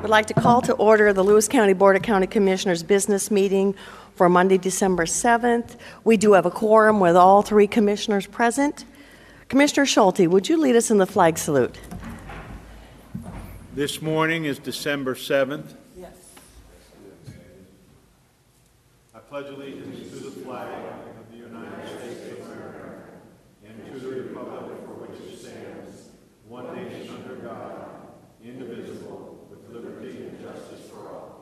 Would like to call to order the Lewis County Board of County Commissioners business meeting for Monday, December 7th. We do have a quorum with all three commissioners present. Commissioner Schulte, would you lead us in the flag salute? This morning is December 7th. Yes. I pledge allegiance to the flag of the United States of America and to the republic for which it stands, one nation under God, indivisible, with liberty and justice for all.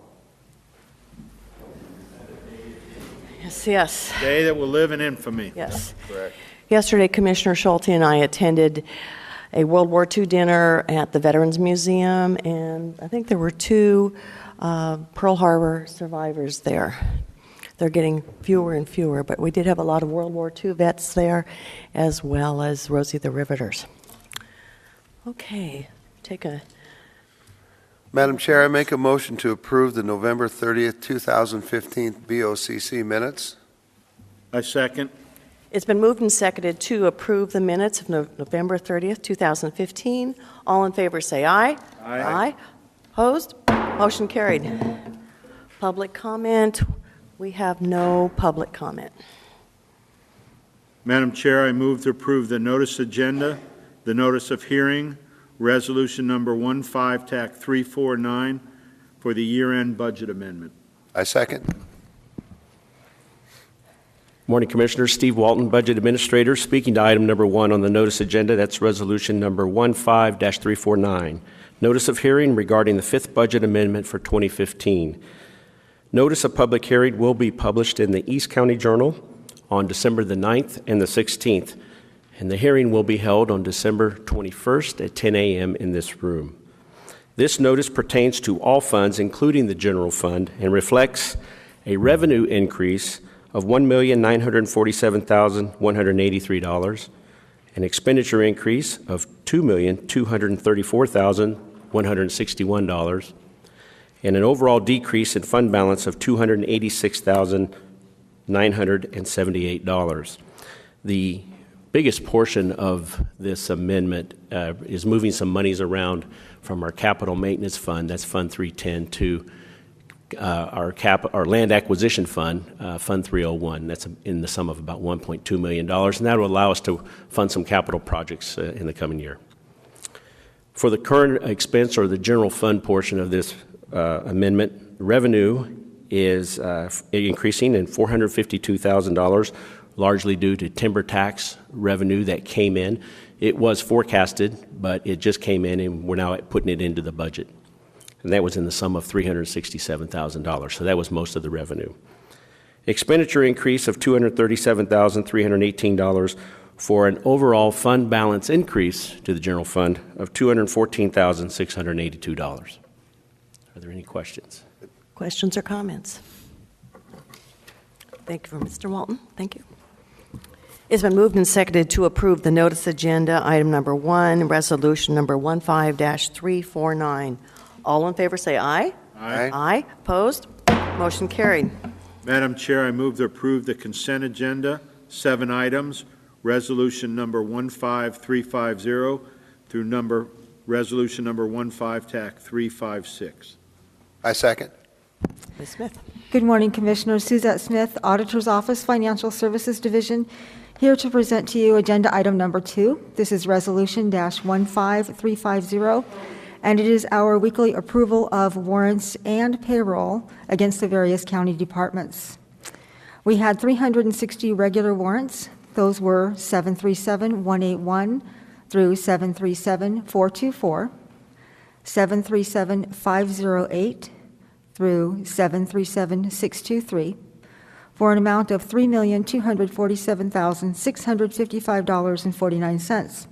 Yes. Day that will live in infamy. Yes. Correct. Yesterday, Commissioner Schulte and I attended a World War II dinner at the Veterans Museum, and I think there were two Pearl Harbor survivors there. They're getting fewer and fewer, but we did have a lot of World War II vets there, as well as Rosie the Riveters. Okay, Madam Chair, I make a motion to approve the November 30th, 2015 BOCC minutes. I second. It's been moved and seconded to approve the minutes of November 30th, 2015. All in favor say aye. Aye. Opposed? Motion carried. Public comment. We have no public comment. Madam Chair, I move to approve the notice agenda, the notice of hearing, resolution number 15-349 for the year-end budget amendment. I second. Morning, Commissioners. Steve Walton, Budget Administrator, speaking to item number 1 on the notice agenda. That's resolution number 15-349. Notice of hearing regarding the 5th budget amendment for 2015. Notice of public hearing will be published in the East County Journal on December the 9th and the 16th, and the hearing will be held on December 21st at 10 a.m. in this room. This notice pertains to all funds, including the general fund, and reflects a revenue increase of $1,947,183, an expenditure increase of $2,234,161, and an overall decrease in fund balance of $286,978. The biggest portion of this amendment is moving some monies around from our capital maintenance fund, that's Fund 310, to our land acquisition fund, Fund 301. That's in the sum of about $1.2 million, and that will allow us to fund some capital projects in the coming year. For the current expense or the general fund portion of this amendment, revenue is increasing in $452,000, largely due to timber tax revenue that came in. It was forecasted, but it just came in, and we're now putting it into the budget. And that was in the sum of $367,000, so that was most of the revenue. Expenditure increase of $237,318 for an overall fund balance increase to the general fund of $214,682. Are there any questions? Questions or comments? Thank you, Mr. Walton. Thank you. It's been moved and seconded to approve the notice agenda, item number 1, resolution number 15-349. All in favor say aye. Aye. Aye. Opposed? Motion carried. Madam Chair, I move to approve the consent agenda, 7 items, resolution number 15350 through resolution number 15-356. I second. Ms. Smith. Good morning, Commissioners. Suzette Smith, Auditor's Office, Financial Services Division, here to present to you agenda item number 2. This is resolution-15350, and it is our weekly approval of warrants and payroll against the various county departments. We had 360 regular warrants. Those were 737-181 through 737-424, 737-508 through 737-623, for an amount of $3,247,655.49.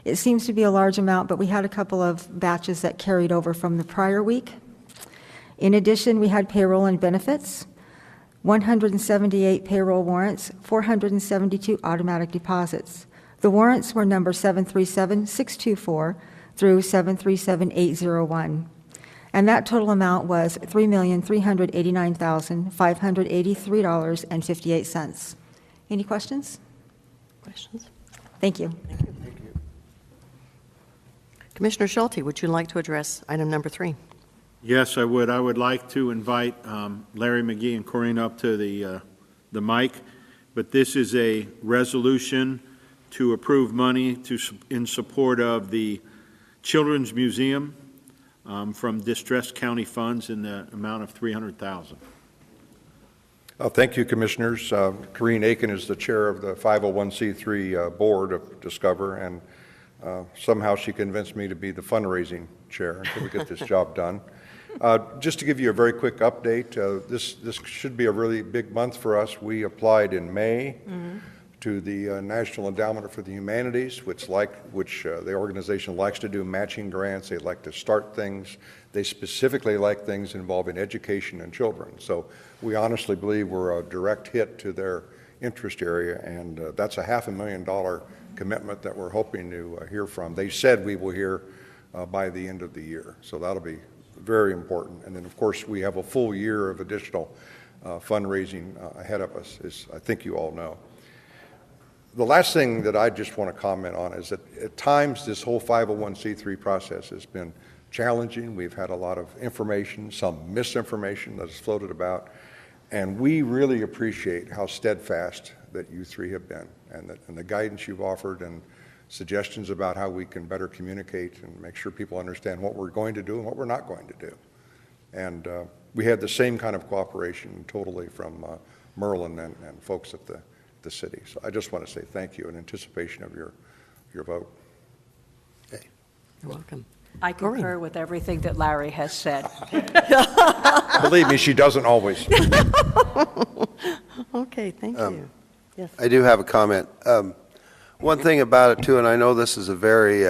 It seems to be a large amount, but we had a couple of batches that carried over from the prior week. In addition, we had payroll and benefits, 178 payroll warrants, 472 automatic deposits. The warrants were number 737-624 through 737-801. And that total amount was $3,389,583.58. Any questions? Questions? Thank you. Thank you. Commissioner Schulte, would you like to address item number 3? Yes, I would. I would like to invite Larry McGee and Corinne up to the mic, but this is a resolution to approve money in support of the Children's Museum from distressed county funds in the amount of $300,000. Thank you, Commissioners. Corinne Aiken is the chair of the 501c3 board of Discover, and somehow she convinced me to be the fundraising chair until we get this job done. Just to give you a very quick update, this should be a really big month for us. We applied in May to the National Endowment for the Humanities, which the organization likes to do matching grants. They like to start things. They specifically like things involving education and children. So we honestly believe we're a direct hit to their interest area, and that's a $500,000 commitment that we're hoping to hear from. They said we will hear by the end of the year, so that'll be very important. And then, of course, we have a full year of additional fundraising ahead of us, as I think you all know. The last thing that I just want to comment on is that at times this whole 501c3 process has been challenging. We've had a lot of information, some misinformation that has floated about, and we really appreciate how steadfast that you three have been, and the guidance you've offered and suggestions about how we can better communicate and make sure people understand what we're going to do and what we're not going to do. And we had the same kind of cooperation totally from Merlin and folks at the city. So I just want to say thank you in anticipation of your vote. Okay. You're welcome. I concur with everything that Larry has said. Believe me, she doesn't always. Okay, thank you. Yes. I do have a comment. One thing about it, too, and I know this is a very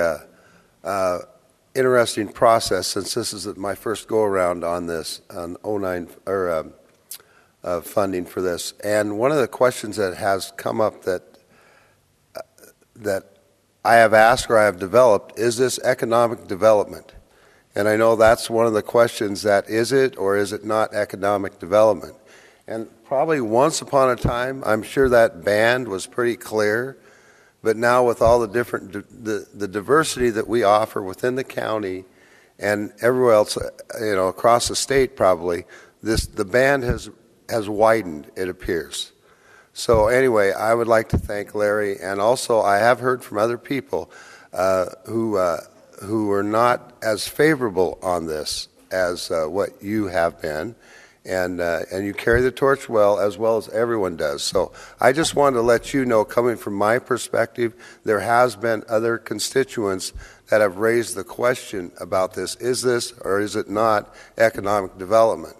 interesting process since this is my first go-around on this, on 09, or funding for this. And one of the questions that has come up that I have asked or I have developed, is this economic development? And I know that's one of the questions, that is it or is it not economic development? And probably once upon a time, I'm sure that band was pretty clear, but now with all the different, the diversity that we offer within the county and everywhere else, across the state probably, the band has widened, it appears. So anyway, I would like to thank Larry, and also I have heard from other people who are not as favorable on this as what you have been, and you carry the torch well as everyone does. So I just wanted to let you know, coming from my perspective, there has been other constituents that have raised the question about this. Is this or is it not economic development?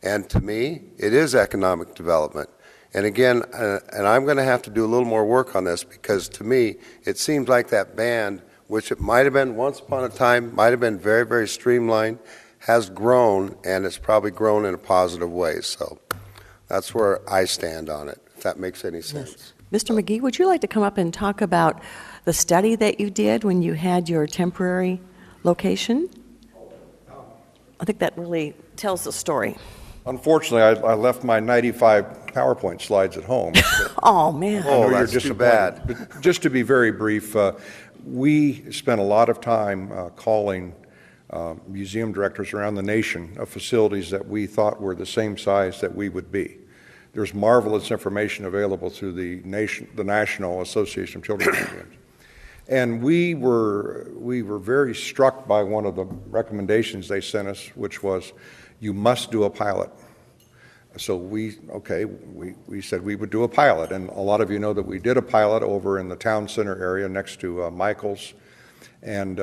And to me, it is economic development. And again, and I'm going to have to do a little more work on this, because to me, it seems like that band, which it might have been once upon a time, might have been very, very streamlined, has grown, and it's probably grown in a positive way. So that's where I stand on it, if that makes any sense. Yes. Mr. McGee, would you like to come up and talk about the study that you did when you had your temporary location? I think that really tells the story. Unfortunately, I left my 95 PowerPoint slides at home. Oh, man. Oh, that's too bad. But just to be very brief, we spent a lot of time calling museum directors around the nation of facilities that we thought were the same size that we would be. There's marvelous information available through the National Association of Children's Museums. And we were very struck by one of the recommendations they sent us, which was, you must do a pilot. So we said we would do a pilot, and a lot of you know that we did a pilot over in the town center area next to Michael's and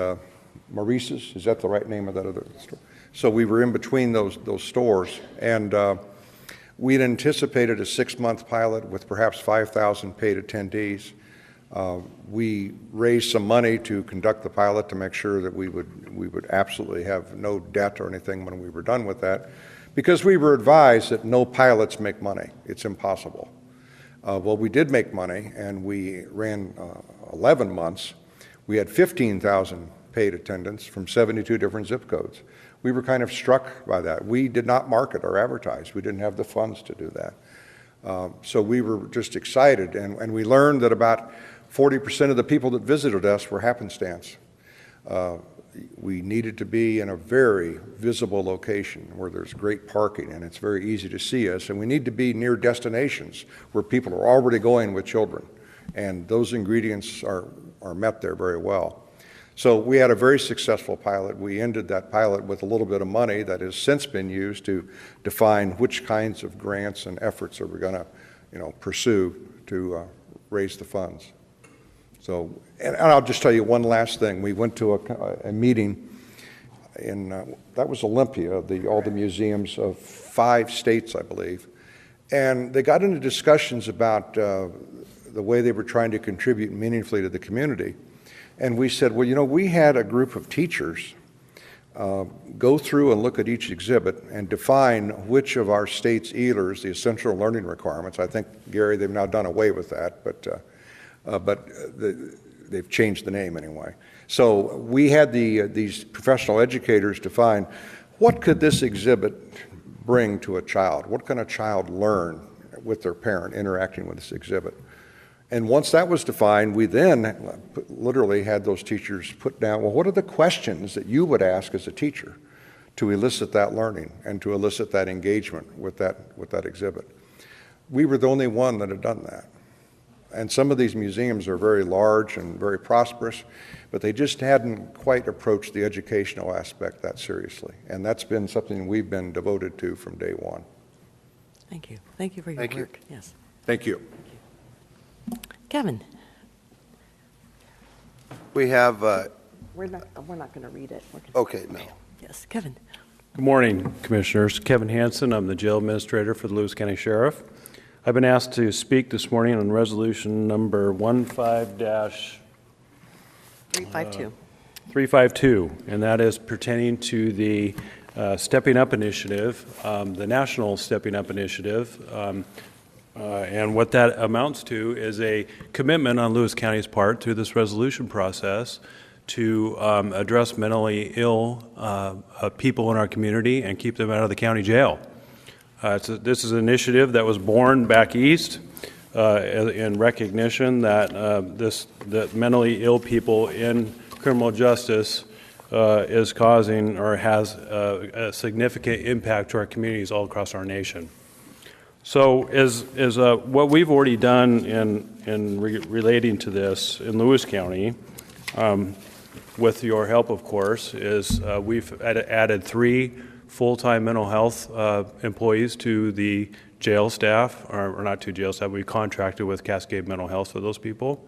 Maurice's. Is that the right name of that other store? So we were in between those stores, and we'd anticipated a 6-month pilot with perhaps 5,000 paid attendees. We raised some money to conduct the pilot to make sure that we would absolutely have no debt or anything when we were done with that, because we were advised that no pilots make money. It's impossible. Well, we did make money, and we ran 11 months. We had 15,000 paid attendants from 72 different zip codes. We were kind of struck by that. We did not market or advertise. We didn't have the funds to do that. So we were just excited, and we learned that about 40% of the people that visited us were happenstance. we needed to be in a very visible location where there's great parking and it's very easy to see us, and we need to be near destinations where people are already going with children, and those ingredients are met there very well. So we had a very successful pilot. We ended that pilot with a little bit of money that has since been used to define which kinds of grants and efforts are we going to, pursue to raise the funds. So, and I'll just tell you one last thing. We went to a meeting in, that was Olympia, all the museums of 5 states, I believe, and they got into discussions about the way they were trying to contribute meaningfully to the community. And we said, well, we had a group of teachers go through and look at each exhibit and define which of our state's ELRs, the essential learning requirements. I think, Gary, they've now done away with that, but they've changed the name anyway. So we had these professional educators define what could this exhibit bring to a child? What can a child learn with their parent interacting with this exhibit? And once that was defined, we then literally had those teachers put down, well, what are the questions that you would ask as a teacher to elicit that learning and to elicit that engagement with that exhibit? We were the only one that had done that. And some of these museums are very large and very prosperous, but they just hadn't quite approached the educational aspect that seriously. And that's been something we've been devoted to from day one. Thank you. Thank you for your work. Yes. Thank you. Kevin? We have, We're not going to read it. okay, no. Yes, Kevin. Good morning, Commissioners. Kevin Hansen, I'm the Jail Administrator for the Lewis County Sheriff. I've been asked to speak this morning on resolution number 15-352, and that is pertaining to the Stepping Up Initiative, the National Stepping Up Initiative. And what that amounts to is a commitment on Lewis County's part through this resolution process to address mentally ill people in our community and keep them out of the county jail. This is an initiative that was born back east in recognition that that mentally ill people in criminal justice is causing or has a significant impact to our communities all across our nation. So is what we've already done in relating to this in Lewis County, with your help, of course, is we've added 3 full-time mental health employees to the jail staff, or not to jail staff. We contracted with Cascade Mental Health for those people.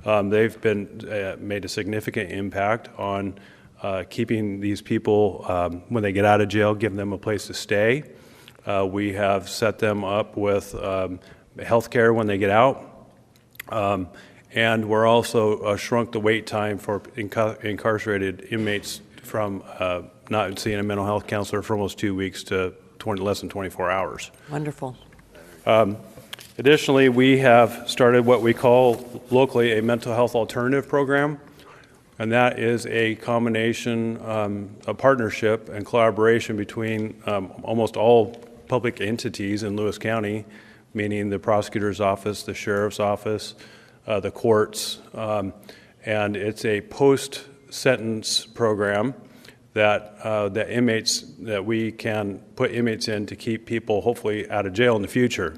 They've been made a significant impact on keeping these people, when they get out of jail, giving them a place to stay. We have set them up with health care when they get out. And we're also shrunk the wait time for incarcerated inmates from not seeing a mental health counselor for almost 2 weeks to less than 24 hours. Wonderful. Additionally, we have started what we call locally a mental health alternative program, and that is a combination, a partnership and collaboration between almost all public entities in Lewis County, meaning the prosecutor's office, the sheriff's office, the courts, and it's a post-sentence program that inmates, that we can put inmates in to keep people hopefully out of jail in the future.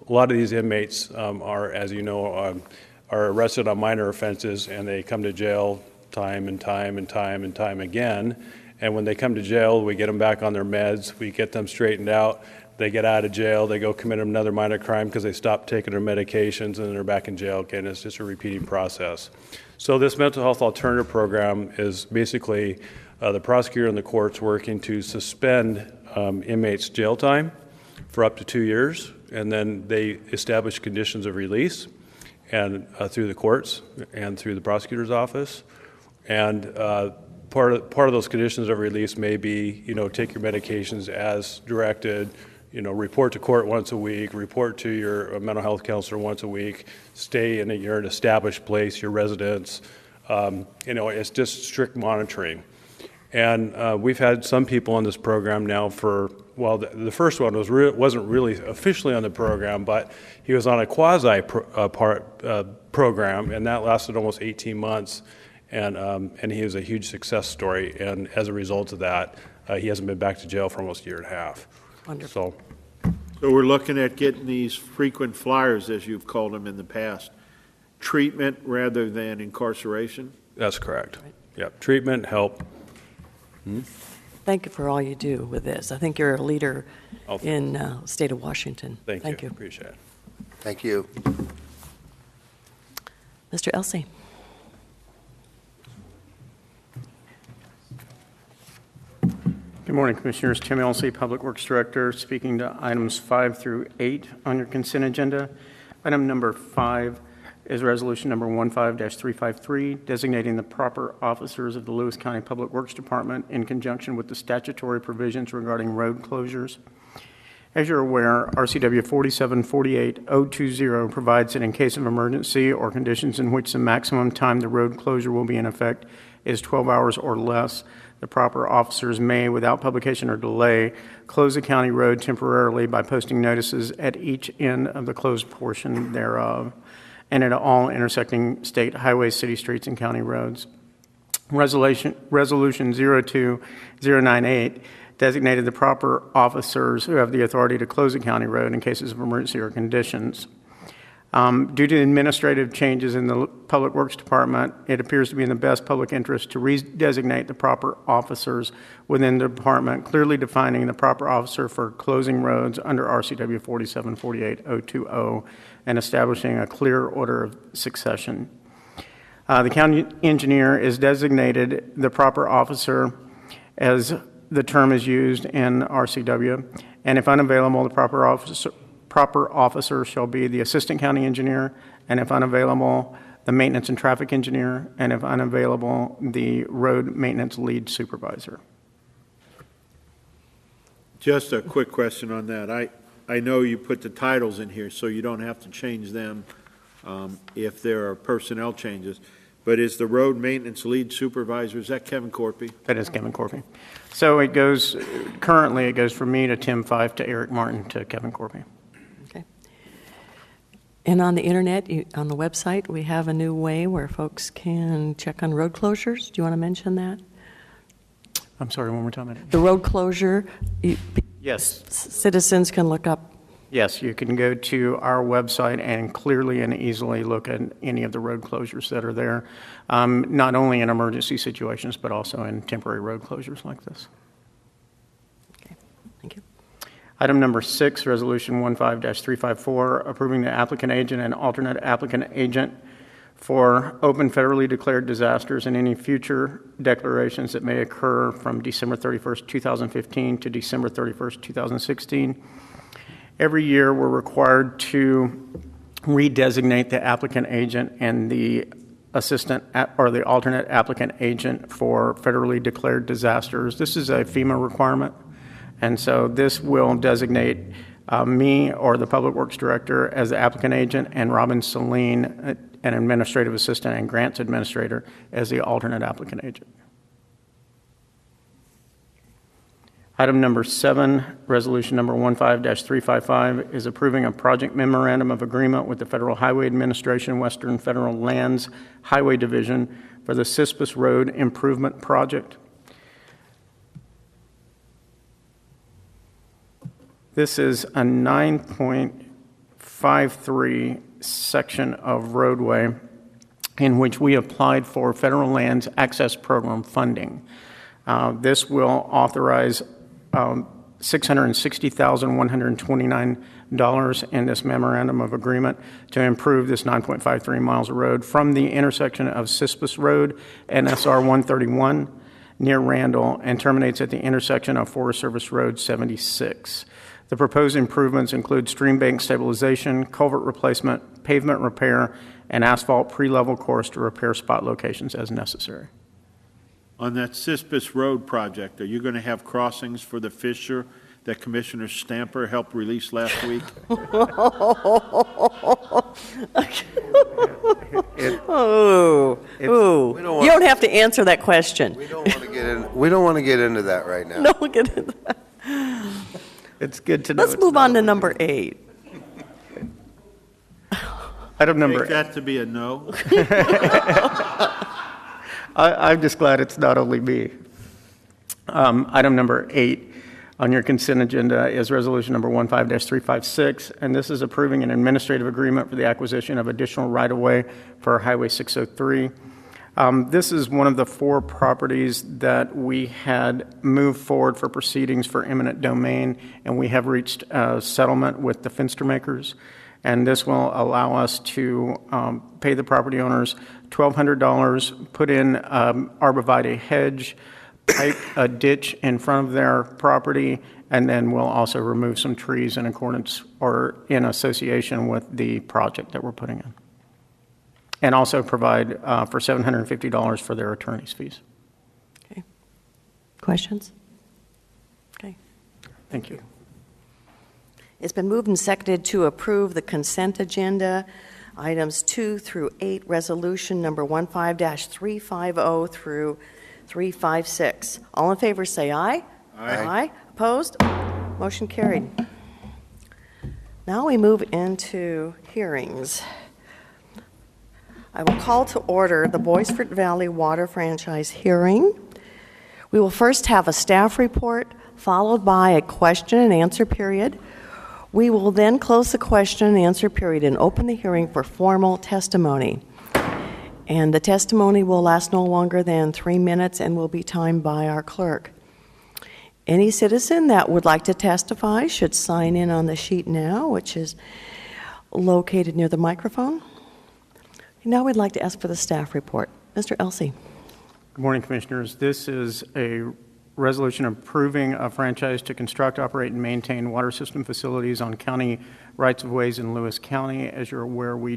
A lot of these inmates are, as you know, are arrested on minor offenses, and they come to jail time and time and time and time again. And when they come to jail, we get them back on their meds, we get them straightened out, they get out of jail, they go commit another minor crime because they stop taking their medications, and then they're back in jail again. It's just a repeating process. So this mental health alternative program is basically the prosecutor and the courts working to suspend inmates' jail time for up to 2 years, and then they establish conditions of release and through the courts and through the prosecutor's office. And part of those conditions of release may be, take your medications as directed, report to court once a week, report to your mental health counselor once a week, stay in your established place, your residence. It's just strict monitoring. And we've had some people on this program now for, well, the first one wasn't really officially on the program, but he was on a quasi program, and that lasted almost 18 months. and he is a huge success story. And as a result of that, he hasn't been back to jail for almost a year and a half. Wonderful. So we're looking at getting these frequent flyers, as you've called them in the past, treatment rather than incarceration? That's correct. Yep. Treatment, help. Thank you for all you do with this. I think you're a leader in the state of Washington. Thank you. Appreciate it. Thank you. Mr. Elsey. Good morning, Commissioners. Tim Elsey, Public Works Director, speaking to items 5 through 8 on your consent agenda. Item number 5 is resolution number 15-353, designating the proper officers of the Lewis County Public Works Department in conjunction with the statutory provisions regarding road closures. As you're aware, RCW 4748020 provides that in case of emergency or conditions in which the maximum time the road closure will be in effect is 12 hours or less, the proper officers may, without publication or delay, close the county road temporarily by posting notices at each end of the closed portion thereof and at all intersecting state highways, city streets, and county roads. Resolution 02098 designated the proper officers who have the authority to close a county road in cases of emergency or conditions. Due to administrative changes in the Public Works Department, it appears to be in the best public interest to redesignate the proper officers within the department, clearly defining the proper officer for closing roads under RCW 4748020 and establishing a clear order of succession. The county engineer is designated the proper officer as the term is used in RCW, and if unavailable, the proper officer shall be the assistant county engineer, and if unavailable, the maintenance and traffic engineer, and if unavailable, the road maintenance lead supervisor. Just a quick question on that. I know you put the titles in here, so you don't have to change them if there are personnel changes. But is the road maintenance lead supervisor, is that Kevin Corpy? That is Kevin Corpy. So currently it goes from me to Tim Fife to Eric Martin to Kevin Corpy. Okay. And on the internet, on the website, we have a new way where folks can check on road closures. Do you want to mention that? I'm sorry, one more time. The road closure, Yes. citizens can look up. Yes, you can go to our website and clearly and easily look at any of the road closures that are there, not only in emergency situations, but also in temporary road closures like this. Okay, thank you. Item number 6, Resolution 15-354, approving the applicant agent and alternate applicant agent for open federally declared disasters and any future declarations that may occur from December 31st, 2015 to December 31st, 2016. Every year, we're required to redesignate the applicant agent and the assistant or the alternate applicant agent for federally declared disasters. This is a FEMA requirement, and so this will designate me or the Public Works Director as the applicant agent and Robin Celine, an administrative assistant and grants administrator, as the alternate applicant agent. Item number 7, resolution number 15-355, is approving a project memorandum of agreement with the Federal Highway Administration, Western Federal Lands Highway Division for the Cispus Road Improvement Project. This is a 9.53 section of roadway in which we applied for Federal Lands Access Program funding. This will authorize $660,129 in this memorandum of agreement to improve this 9.53 miles of road from the intersection of Cispus Road and SR 131 near Randall and terminates at the intersection of Forest Service Road 76. The proposed improvements include stream bank stabilization, culvert replacement, pavement repair, and asphalt pre-level course to repair spot locations as necessary. On that Cispus Road project, are you going to have crossings for the fissure that Commissioner Stamper helped release last week? You don't have to answer that question. We don't want to get in. We don't want to get into that right now. No, get into that. It's good to know. Let's move on to number 8. Item number Take that to be a no. I'm just glad it's not only me. Item number 8 on your consent agenda is resolution number 15-356, and this is approving an administrative agreement for the acquisition of additional right-of-way for Highway 603. This is one of the 4 properties that we had moved forward for proceedings for eminent domain, and we have reached a settlement with the Finstermakers. And this will allow us to pay the property owners $1,200, put in arborvitae hedge, pipe a ditch in front of their property, and then we'll also remove some trees in accordance or in association with the project that we're putting in. And also provide for $750 for their attorney's fees. Okay. Questions? Okay. Thank you. It's been moved and seconded to approve the consent agenda, items 2 through 8, resolution number 15-350 through 356. All in favor say aye. Aye. Opposed? Motion carried. Now we move into hearings. I will call to order the Boisfort Valley Water Franchise hearing. We will first have a staff report, followed by a question and answer period. We will then close the question and answer period and open the hearing for formal testimony. And the testimony will last no longer than 3 minutes and will be timed by our clerk. Any citizen that would like to testify should sign in on the sheet now, which is located near the microphone. Now we'd like to ask for the staff report. Mr. Elsey. Good morning, Commissioners. This is a resolution approving a franchise to construct, operate, and maintain water system facilities on county rights-of-ways in Lewis County. As you're aware, we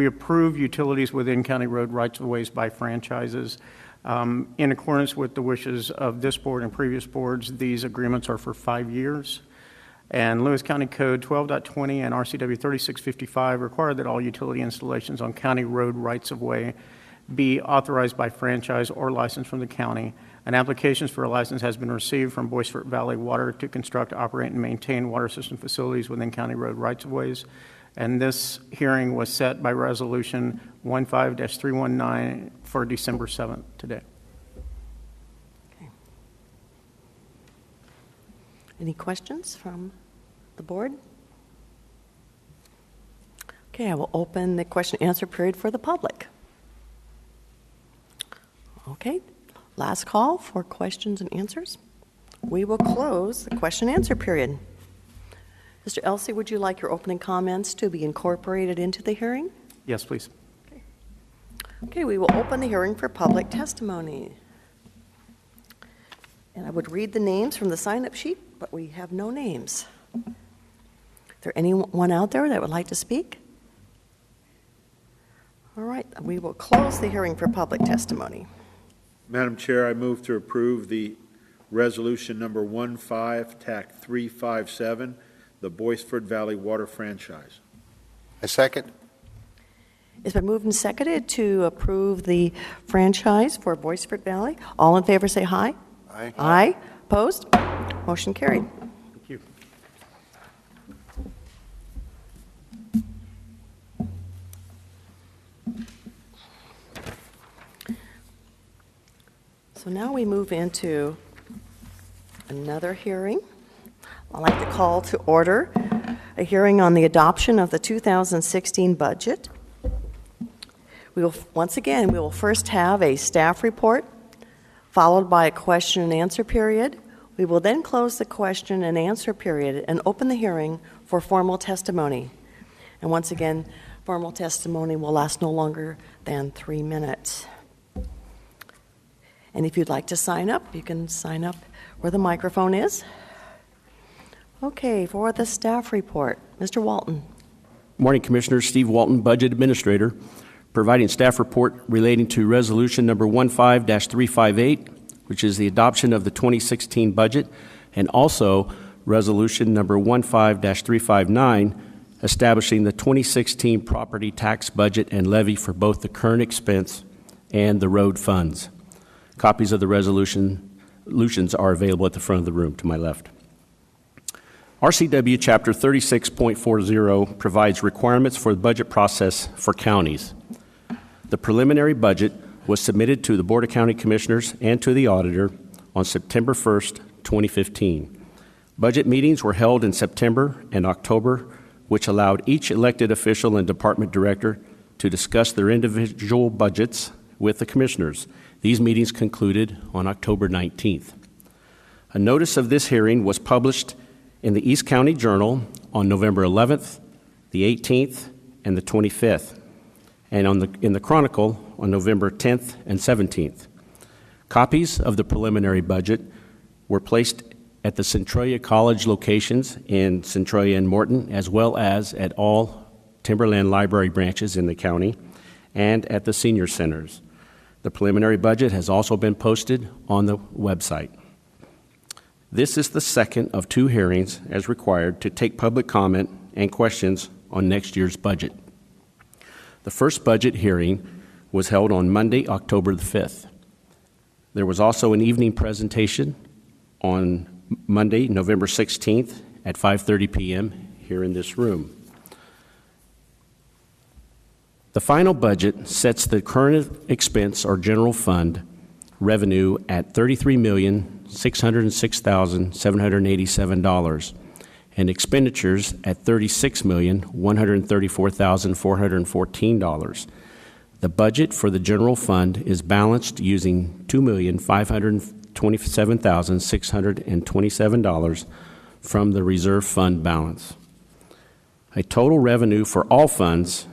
approve utilities within county road rights-of-ways by franchises. In accordance with the wishes of this board and previous boards, these agreements are for 5 years. And Lewis County Code 12.20 and RCW 3655 require that all utility installations on county road rights-of-way be authorized by franchise or license from the county. An application for a license has been received from Boisfort Valley Water to construct, operate, and maintain water system facilities within county road rights-of-ways. And this hearing was set by resolution 15-319 for December 7th today. Okay. Any questions from the board? Okay, I will open the question and answer period for the public. Okay, last call for questions and answers. We will close the question and answer period. Mr. Elsey, would you like your opening comments to be incorporated into the hearing? Yes, please. Okay, we will open the hearing for public testimony. And I would read the names from the sign-up sheet, but we have no names. Is there anyone out there that would like to speak? All right, we will close the hearing for public testimony. Madam Chair, I move to approve the resolution number 15-357, the Boisfort Valley Water Franchise. A second? It's been moved and seconded to approve the franchise for Boisfort Valley. All in favor say aye. Aye. Aye. Opposed? Motion carried. Thank you. So now we move into another hearing. I'd like to call to order a hearing on the adoption of the 2016 budget. We will first have a staff report, followed by a question and answer period. We will then close the question and answer period and open the hearing for formal testimony. And once again, formal testimony will last no longer than 3 minutes. And if you'd like to sign up, you can sign up where the microphone is. Okay, for the staff report, Mr. Walton. Morning, Commissioners. Steve Walton, Budget Administrator, providing staff report relating to resolution number 15-358, which is the adoption of the 2016 budget, and also resolution number 15-359, establishing the 2016 property tax budget and levy for both the current expense and the road funds. Copies of the resolutions are available at the front of the room to my left. RCW Chapter 36.40 provides requirements for the budget process for counties. The preliminary budget was submitted to the Board of County Commissioners and to the auditor on September 1st, 2015. Budget meetings were held in September and October, which allowed each elected official and department director to discuss their individual budgets with the commissioners. These meetings concluded on October 19th. A notice of this hearing was published in the East County Journal on November 11th, the 18th, and the 25th, and in the Chronicle on November 10th and 17th. Copies of the preliminary budget were placed at the Centralia College locations in Centralia and Morton, as well as at all Timberland Library branches in the county and at the senior centers. The preliminary budget has also been posted on the website. This is the second of 2 hearings as required to take public comment and questions on next year's budget. The first budget hearing was held on Monday, October the 5th. There was also an evening presentation on Monday, November 16th at 5:30 p.m. here in this room. The final budget sets the current expense or general fund revenue at $33,606,787 and expenditures at $36,134,414. The budget for the general fund is balanced using $2,527,627 from the reserve fund balance. A total revenue for all funds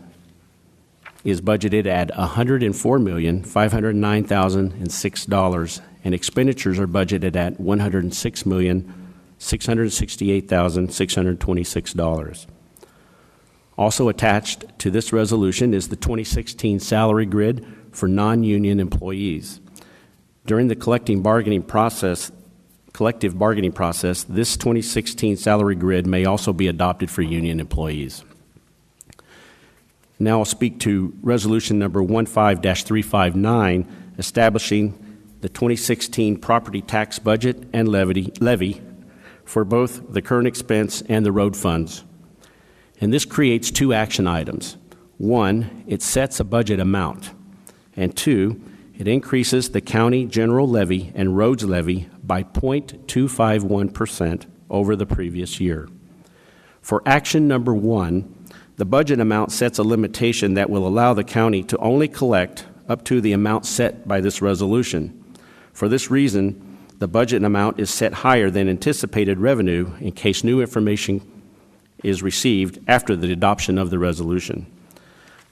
is budgeted at $104,509,006, and expenditures are budgeted at $106,668,626. Also attached to this resolution is the 2016 salary grid for non-union employees. During the collective bargaining process, this 2016 salary grid may also be adopted for union employees. Now I'll speak to Resolution Number 15-359, establishing the 2016 property tax budget and levy for both the current expense and the road funds. And this creates 2 action items. 1, it sets a budget amount. And 2, it increases the county general levy and roads levy by 0.251% over the previous year. For action number 1, the budget amount sets a limitation that will allow the county to only collect up to the amount set by this resolution. For this reason, the budget amount is set higher than anticipated revenue in case new information is received after the adoption of the resolution.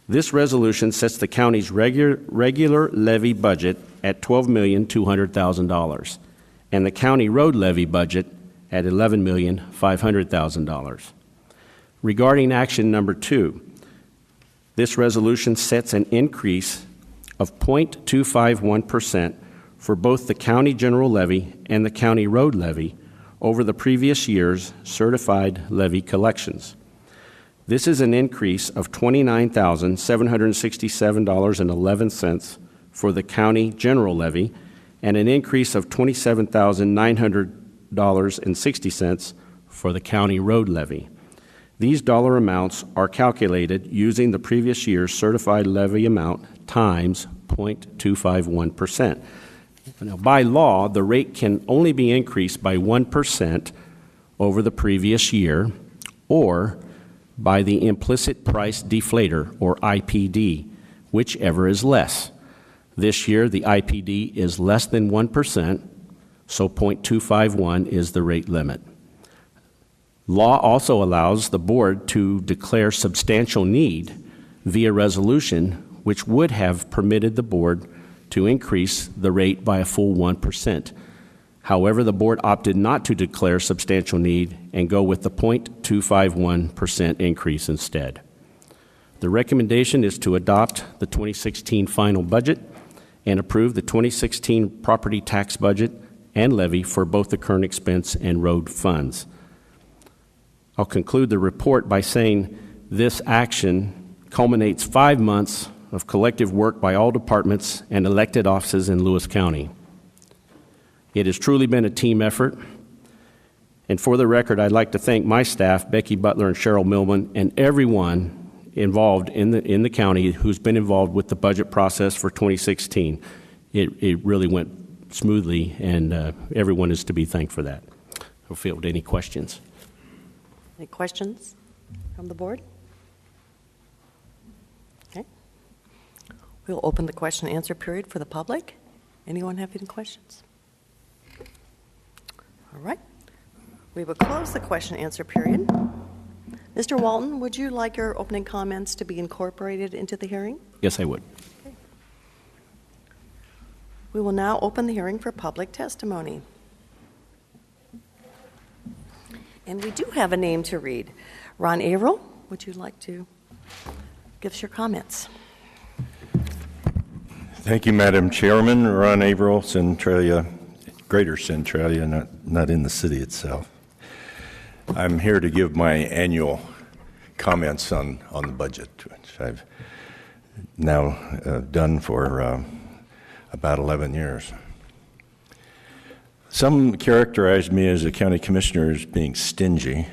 This resolution sets the county's regular levy budget at $12,200,000 and the county road levy budget at $11,500,000. Regarding action number 2, this resolution sets an increase of 0.251% for both the county general levy and the county road levy over the previous year's certified levy collections. This is an increase of $29,767.11 for the county general levy and an increase of $27,900.60 for the county road levy. These dollar amounts are calculated using the previous year's certified levy amount times 0.251%. Now, by law, the rate can only be increased by 1% over the previous year or by the implicit price deflator, or IPD, whichever is less. This year, the IPD is less than 1%, so 0.251 is the rate limit. Law also allows the board to declare substantial need via resolution, which would have permitted the board to increase the rate by a full 1%. However, the board opted not to declare substantial need and go with the 0.251% increase instead. The recommendation is to adopt the 2016 final budget and approve the 2016 property tax budget and levy for both the current expense and road funds. I'll conclude the report by saying this action culminates 5 months of collective work by all departments and elected offices in Lewis County. It has truly been a team effort. And for the record, I'd like to thank my staff, Becky Butler and Cheryl Millman, and everyone involved in the county, who's been involved with the budget process for 2016. It really went smoothly, and everyone is to be thanked for that. I'll field any questions. Any questions from the board? Okay. We'll open the question and answer period for the public. Anyone have any questions? All right. We will close the question and answer period. Mr. Walton, would you like your opening comments to be incorporated into the hearing? Yes, I would. Okay. We will now open the hearing for public testimony. And we do have a name to read. Ron Averill, would you like to give us your comments? Thank you, Madam Chairman. Ron Averill, Centralia, Greater Centralia, not in the city itself. I'm here to give my annual comments on the budget, which I've now done for about 11 years. Some characterized me as a county commissioner as being stingy.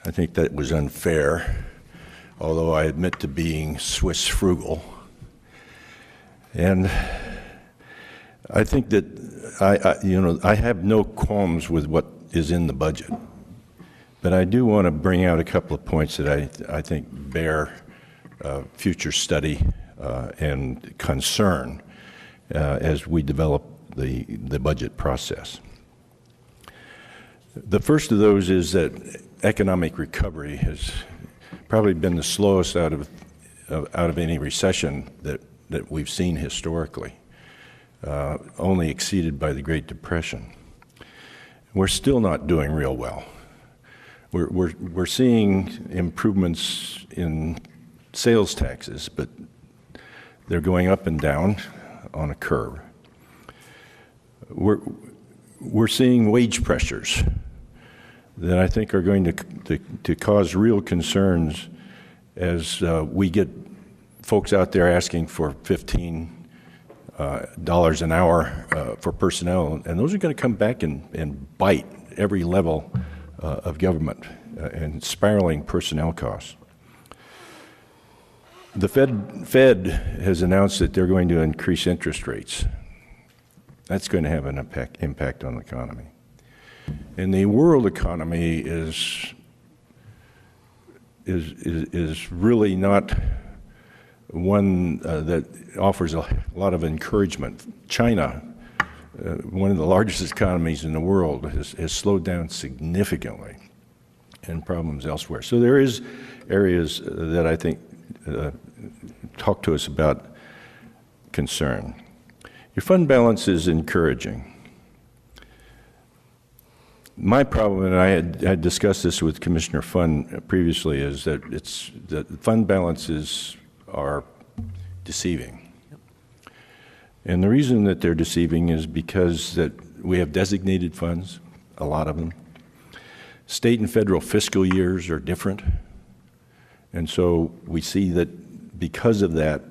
I think that was unfair, although I admit to being Swiss frugal. And I think that I have no qualms with what is in the budget, but I do want to bring out a couple of points that I think bear future study and concern as we develop the budget process. The first of those is that economic recovery has probably been the slowest out of any recession that we've seen historically, only exceeded by the Great Depression. We're still not doing real well. We're seeing improvements in sales taxes, but they're going up and down on a curve. We're seeing wage pressures that I think are going to cause real concerns as we get folks out there asking for $15 an hour for personnel, and those are going to come back and bite every level of government and spiraling personnel costs. The Fed has announced that they're going to increase interest rates. That's going to have an impact on the economy. And the world economy is really not one that offers a lot of encouragement. China, one of the largest economies in the world, has slowed down significantly, and problems elsewhere. So there is areas that I think talk to us about concern. Your fund balance is encouraging. My problem, and I had discussed this with Commissioner Funn previously, is that fund balances are deceiving. And the reason that they're deceiving is because that we have designated funds, a lot of them. State and federal fiscal years are different. And so we see that because of that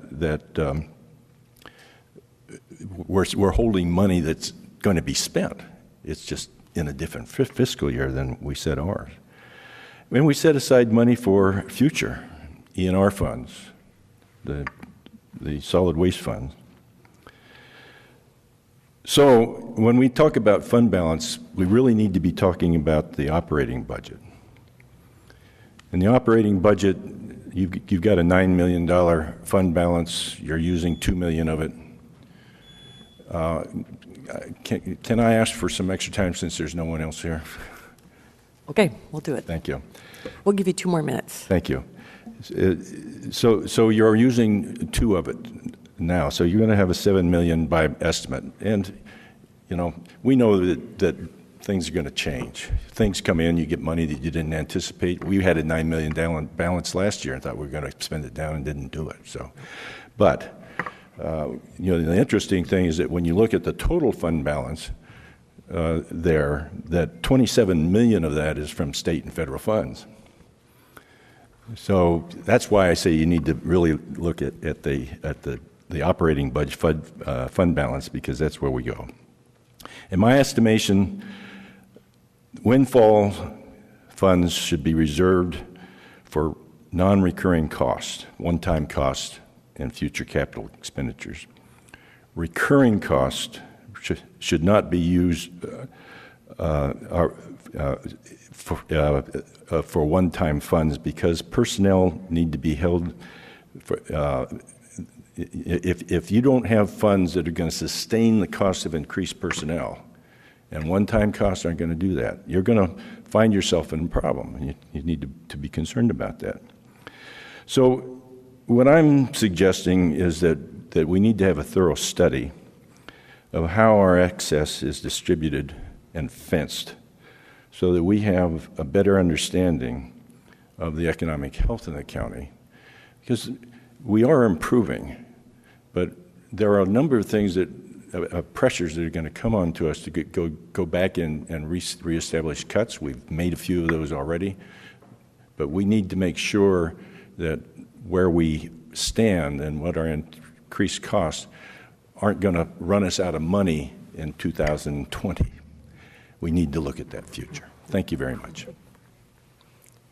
we're holding money that's going to be spent. It's just in a different fiscal year than we set ours. And we set aside money for future ENR funds, the solid waste funds. So when we talk about fund balance, we really need to be talking about the operating budget. In the operating budget, you've got a $9 million fund balance. You're using $2 million of it. Can I ask for some extra time since there's no one else here? Okay, we'll do it. Thank you. We'll give you 2 more minutes. Thank you. So you're using 2 of it now. So you're going to have a $7 million by estimate. And, we know that things are going to change. Things come in, you get money that you didn't anticipate. We had a $9 million balance last year and thought we were going to spend it down and didn't do it. But the interesting thing is that when you look at the total fund balance that 27 million of that is from state and federal funds. So that's why I say you need to really look at the operating budget fund balance, because that's where we go. In my estimation, windfall funds should be reserved for non-recurring costs, one-time costs, and future capital expenditures. Recurring costs should not be used for one-time funds because personnel need to be held. If you don't have funds that are going to sustain the cost of increased personnel, and one-time costs aren't going to do that, you're going to find yourself in a problem. You need to be concerned about that. So what I'm suggesting is that we need to have a thorough study of how our excess is distributed and fenced so that we have a better understanding of the economic health in the county. Because we are improving, but there are a number of things that pressures that are going to come on to us to go back and reestablish cuts. We've made a few of those already, but we need to make sure that where we stand and what our increased costs aren't going to run us out of money in 2020. We need to look at that future. Thank you very much.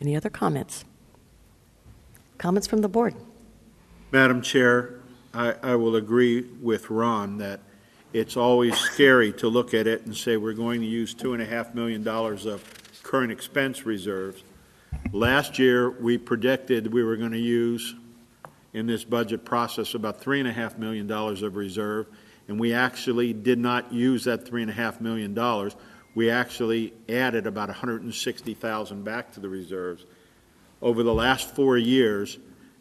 Any other comments? Comments from the board? Madam Chair, I will agree with Ron that it's always scary to look at it and say we're going to use $2.5 million of current expense reserves. Last year, we predicted we were going to use in this budget process about $3.5 million of reserve, and we actually did not use that $3.5 million. We actually added about $160,000 back to the reserves. Over the last 4 years,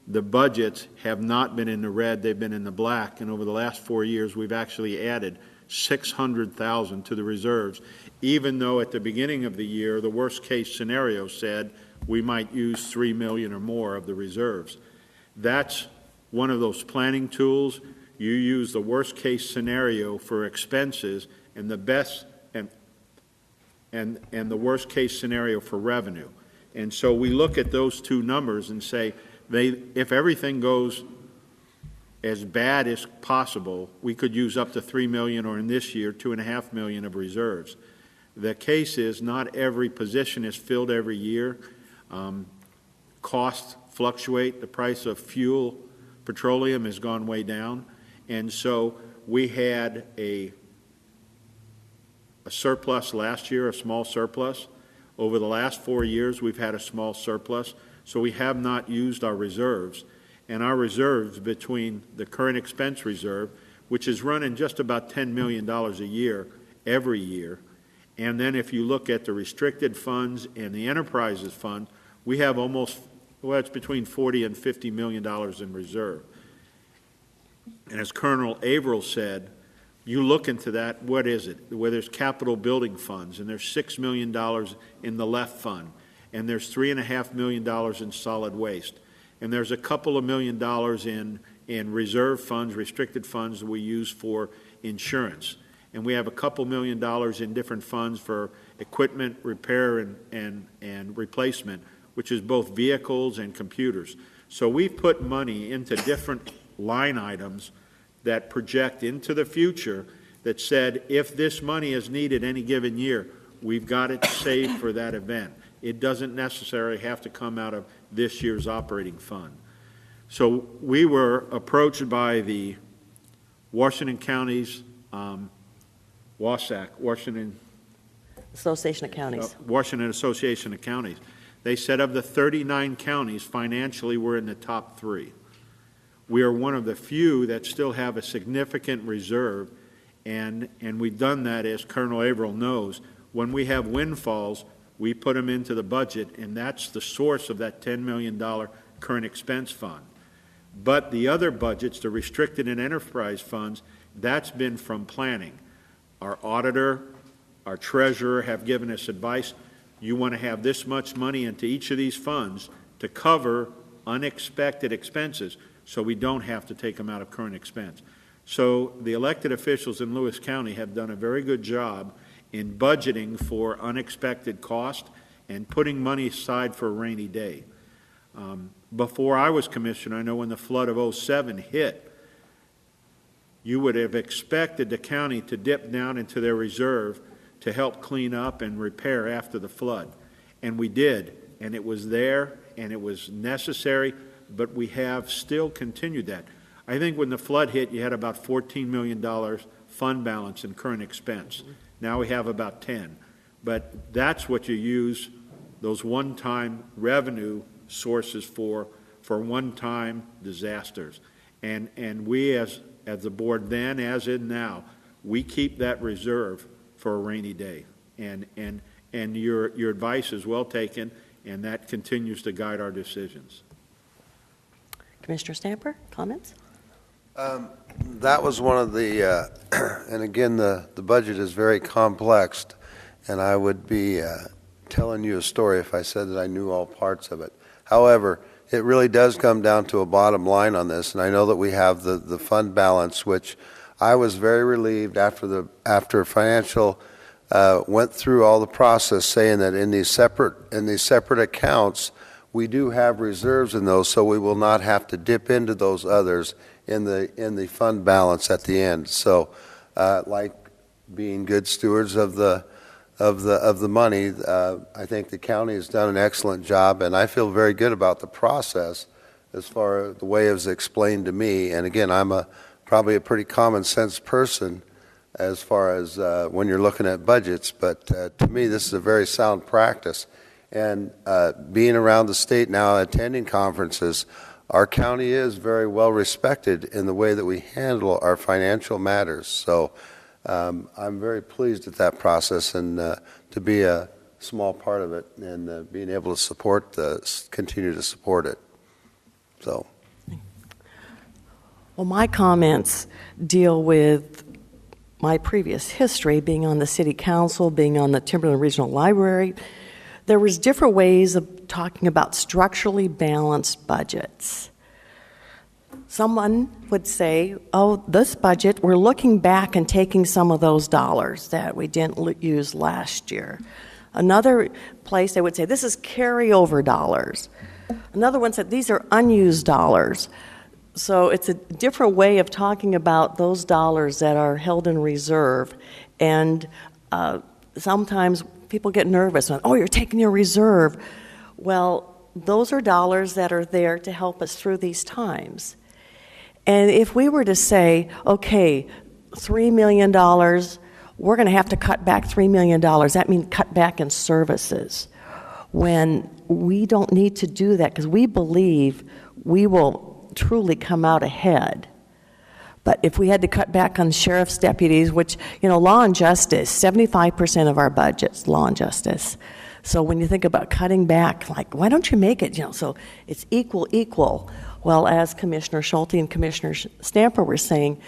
the budgets have not been in the red, they've been in the black, and over the last 4 years, we've actually added $600,000 to the reserves, even though at the beginning of the year, the worst-case scenario said we might use $3 million or more of the reserves. That's one of those planning tools. You use the worst-case scenario for expenses and the best and the worst-case scenario for revenue. And so we look at those two numbers and say, if everything goes as bad as possible, we could use up to $3 million, or in this year, $2.5 million of reserves. The case is not every position is filled every year. Costs fluctuate. The price of fuel, petroleum, has gone way down. And so we had a surplus last year, a small surplus. Over the last 4 years, we've had a small surplus. So we have not used our reserves. And our reserves between the current expense reserve, which is running just about $10 million a year, every year, and then if you look at the restricted funds and the enterprises fund, we have almost, well, it's between $40 and $50 million in reserve. And as Colonel Averill said, you look into that, what is it? Where there's capital building funds, and there's $6 million in the left fund, and there's $3.5 million in solid waste, and there's a couple of $1 million in reserve funds, restricted funds that we use for insurance. And we have a couple $1 million in different funds for equipment repair and replacement, which is both vehicles and computers. So we've put money into different line items that project into the future that said if this money is needed any given year, we've got it saved for that event. It doesn't necessarily have to come out of this year's operating fund. So we were approached by the Washington Counties, WASAC, Washington Association of Counties. Washington Association of Counties. They said of the 39 counties, financially, we're in the top 3. We are one of the few that still have a significant reserve, and we've done that, as Colonel Averill knows. When we have windfalls, we put them into the budget, and that's the source of that $10 million current expense fund. But the other budgets, the restricted and enterprise funds, that's been from planning. Our auditor, our treasurer have given us advice. You want to have this much money into each of these funds to cover unexpected expenses so we don't have to take them out of current expense. So the elected officials in Lewis County have done a very good job in budgeting for unexpected cost and putting money aside for a rainy day. Before I was commissioner, I know when the flood of '07 hit, you would have expected the county to dip down into their reserve to help clean up and repair after the flood. And we did, and it was there, and it was necessary, but we have still continued that. I think when the flood hit, you had about $14 million fund balance in current expense. Now we have about 10. But that's what you use those one-time revenue sources for one-time disasters. And we as the board then, as in now, we keep that reserve for a rainy day. And your advice is well taken, and that continues to guide our decisions. Commissioner Stamper, comments? That was one of the, and again, the budget is very complex, and I would be telling you a story if I said that I knew all parts of it. However, it really does come down to a bottom line on this, and I know that we have the fund balance, which I was very relieved after financial went through all the process, saying that in these separate accounts, we do have reserves in those, so we will not have to dip into those others in the fund balance at the end. So, like being good stewards of the money, I think the county has done an excellent job, and I feel very good about the process as far as the way it was explained to me. And again, I'm probably a pretty common sense person as far as when you're looking at budgets, but to me, this is a very sound practice. And being around the state now, attending conferences, our county is very well respected in the way that we handle our financial matters. So I'm very pleased at that process, and to be a small part of it, and being able to continue to support it. So. Well, my comments deal with my previous history, being on the city council, being on the Timberland Regional Library. There was different ways of talking about structurally balanced budgets. Someone would say, oh, this budget, we're looking back and taking some of those dollars that we didn't use last year. Another place they would say, this is carryover dollars. Another one said, these are unused dollars. So it's a different way of talking about those dollars that are held in reserve. And sometimes people get nervous when, oh, you're taking your reserve. Well, those are dollars that are there to help us through these times. And if we were to say, okay, $3 million, we're going to have to cut back $3 million. That means cut back in services. When we don't need to do that, because we believe we will truly come out ahead. But if we had to cut back on sheriff's deputies, which, law and justice, 75% of our budget's law and justice. So when you think about cutting back, like, why don't you make it, so it's equal. Well, as Commissioner Schulte and Commissioner Stamper were saying,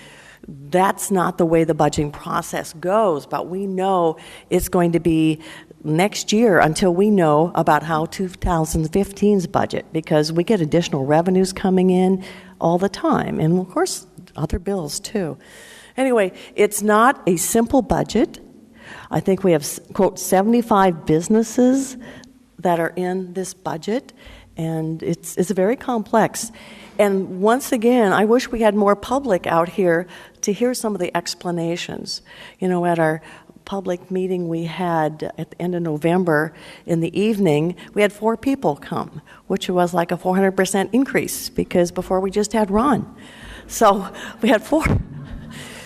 that's not the way the budgeting process goes, but we know it's going to be next year until we know about how 2015's budget, because we get additional revenues coming in all the time, and of course, other bills too. Anyway, it's not a simple budget. I think we have, quote, 75 businesses that are in this budget, and it's very complex. And once again, I wish we had more public out here to hear some of the explanations. At our public meeting we had at the end of November in the evening, we had 4 people come, which was like a 400% increase, because before we just had Ron. So we had 4.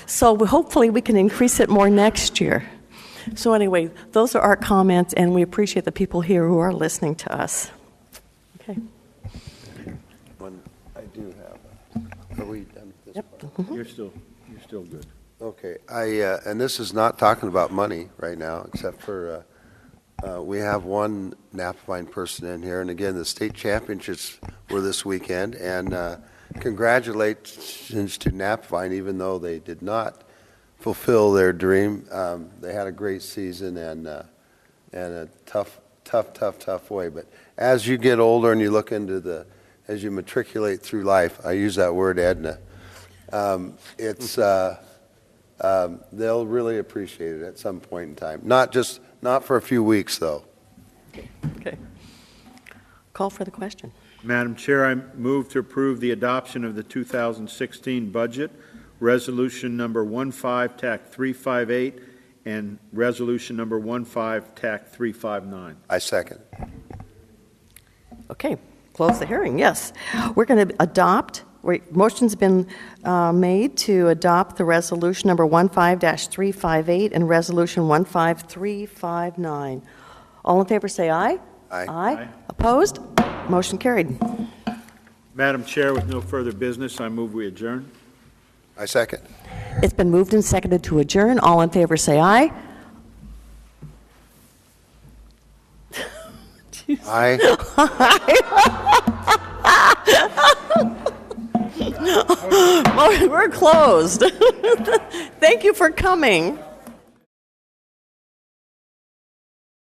So hopefully we can increase it more next year. So anyway, those are our comments, and we appreciate the people here who are listening to us. Okay. I do have. Are we done with this Yep. part? Mm-hmm. You're still good. Okay. And this is not talking about money right now, except for we have one Napavine person in here, and again, the state championships were this weekend, and congratulations to Napavine, even though they did not fulfill their dream. They had a great season and a tough way. But as you get older and you look into as you matriculate through life, I use that word, Edna, they'll really appreciate it at some point in time. Not for a few weeks, though. Okay. Call for the question. Madam Chair, I move to approve the adoption of the 2016 budget, Resolution number 15-TAC 358, and Resolution number 15-TAC 359. I second. Okay, close the hearing, yes. We're going to adopt, motion's been made to adopt the resolution number 15-358 and resolution 15359. All in favor say aye. Aye. Aye. Opposed? Motion carried. Madam Chair, with no further business, I move we adjourn. I second. It's been moved and seconded to adjourn. All in favor say aye. Aye. We're closed. Thank you for coming.